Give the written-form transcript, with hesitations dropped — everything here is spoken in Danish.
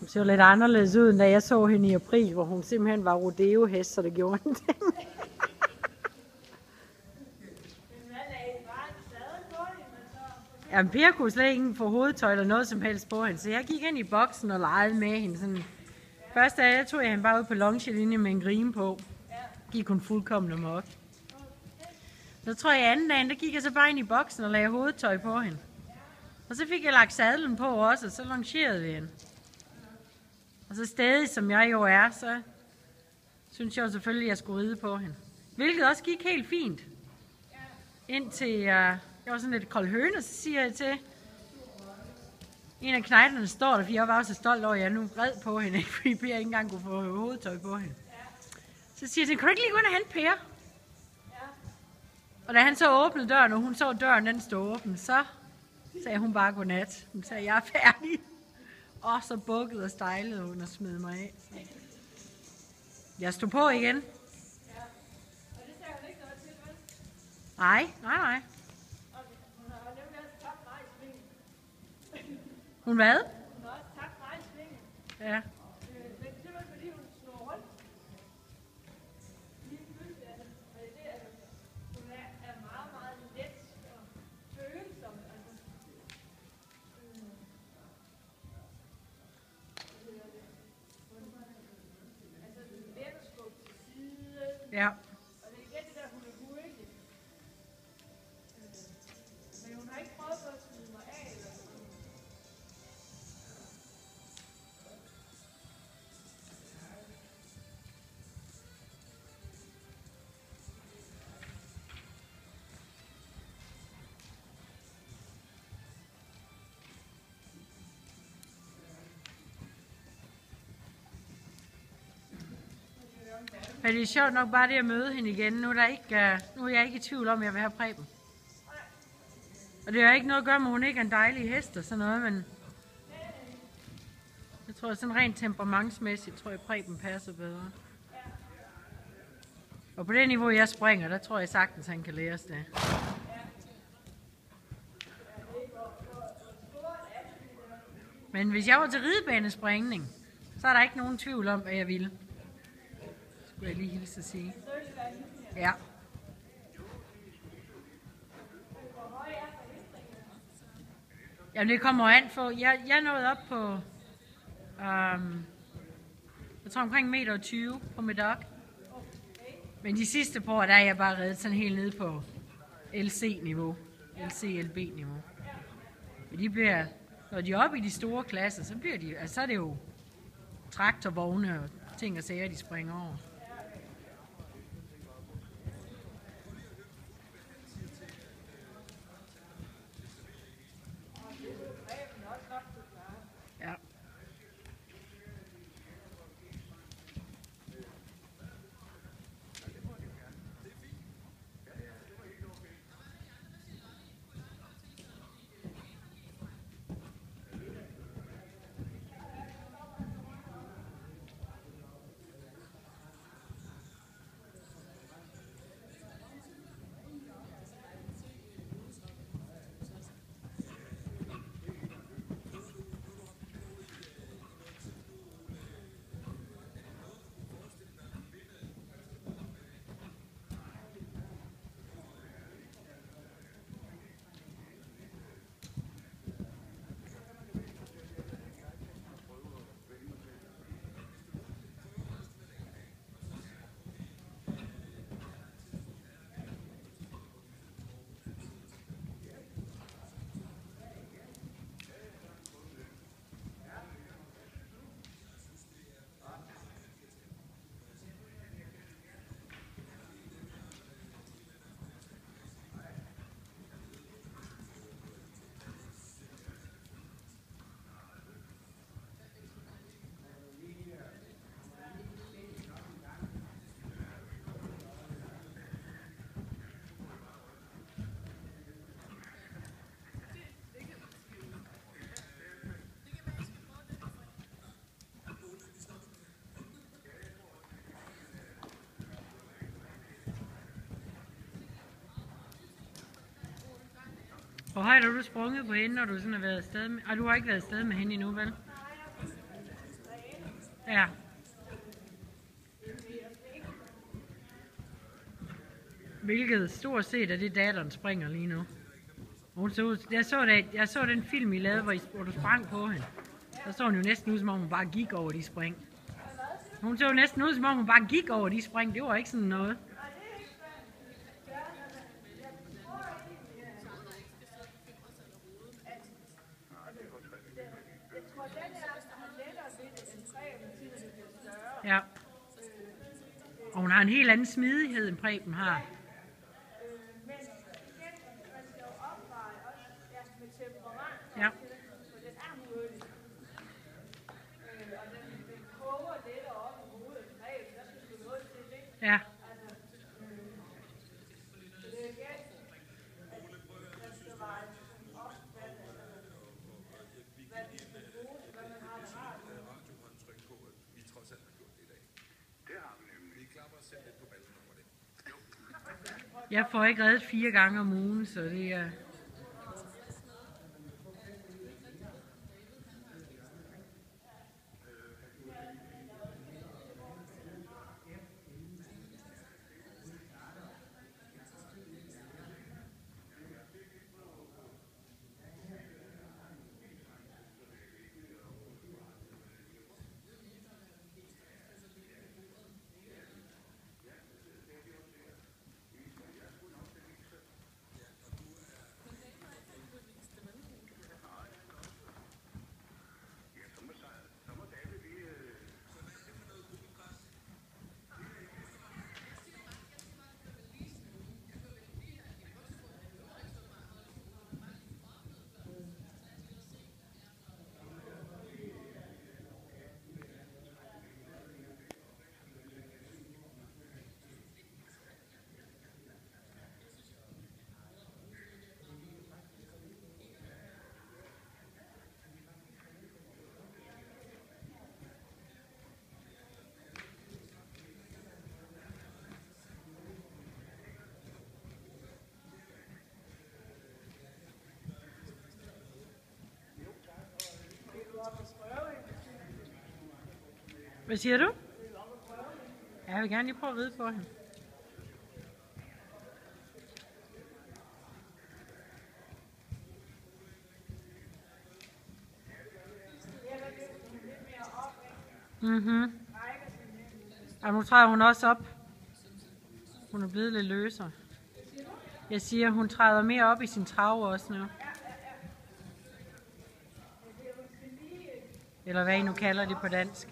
Hun ser lidt anderledes ud, end da jeg så hende i april, hvor hun simpelthen var rodeo-hest, så det gjorde hende det. Jamen, Per kunne slet ikke få hovedtøj eller noget som helst på hende, så jeg gik ind i boksen og legede med hende. Sådan. Først da tog jeg hende bare ud på longelinjen med en grime på. Gik hun fuldkommen amok. Så tror jeg anden dagen, der gik jeg så bare ind i boksen og lagde hovedtøj på hende. Og så fik jeg lagt sadlen på også, og så longerede vi hende. Og så stadig som jeg jo er, så synes jeg jo selvfølgelig, at jeg skulle ride på hende. Hvilket også gik helt fint. Indtil jeg var sådan lidt kold høne, så siger jeg til en af knejterne, står der, for jeg var også så stolt over, at jeg nu red på hende, ikke? Fordi Per ikke engang kunne få hovedtøj på hende. Så siger jeg til, kan du ikke lige gå ind og hente Per? Og da han så åbnede døren, og hun så døren, den stod åben, så sagde hun bare godnat. Hun sagde, jeg er færdig. Og så bukkede og stejlede hun og smed mig af. Så jeg stod på igen. Ja. Og det sagde hun ikke noget til, vel? Nej. Hun har nemlig også tabt mig i svingen. Hun hvad? Hun har også tabt mig i svingen. Ja. Men det var fordi, hun snor rundt. Lige pludselig er det, hun er meget, meget let og følsom. Ja. Og det er igen det der, hun er hurtig. Men hun har ikke prøvet på at smide mig af eller sådan. Men det er sjovt nok bare det at møde hende igen. Nu er jeg ikke i tvivl om, at jeg vil have Preben. Og det har ikke noget at gøre med, at hun ikke er en dejlig hest og sådan noget, men jeg tror sådan rent temperamentsmæssigt, tror jeg Preben passer bedre. Og på det niveau, jeg springer, der tror jeg sagtens, han kan lære det. Men hvis jeg var til ridebanespringning, så er der ikke nogen tvivl om, hvad jeg ville. Skulle jeg lige hilse at sige. Ja. Jamen det kommer an på. Jeg nåede op på, jeg tror omkring 1,20 meter på mit dog. Men de sidste par år, der er jeg bare reddet sådan helt nede på LC-niveau. LC-LB-niveau. Men de bliver, når de er oppe i de store klasser, så bliver de, altså så er det jo traktorvogne og ting og sager, de springer over. Ja. Hvor højt har du sprunget på hende, når du sådan har været afsted med... du har ikke været afsted med hende endnu, vel? Ja. Hvilket stort set er det, datteren springer lige nu. Hun så ud, jeg så den film, I lavede, hvor du sprang på hende. Der så hun jo næsten ud, som om hun bare gik over de spring. Hun så jo næsten ud, som om hun bare gik over de spring. Det var ikke sådan noget. Ja. Og hun har en helt anden smidighed, end Preben har. Ja. Ja. Jeg får ikke reddet 4 gange om ugen, så det er... Hvad siger du? Jeg vil gerne lige prøve at vide på hende. Og nu træder hun også op. Hun er blevet lidt løsere. Jeg siger, hun træder mere op i sin trav også nu. Eller hvad I nu kalder det på dansk.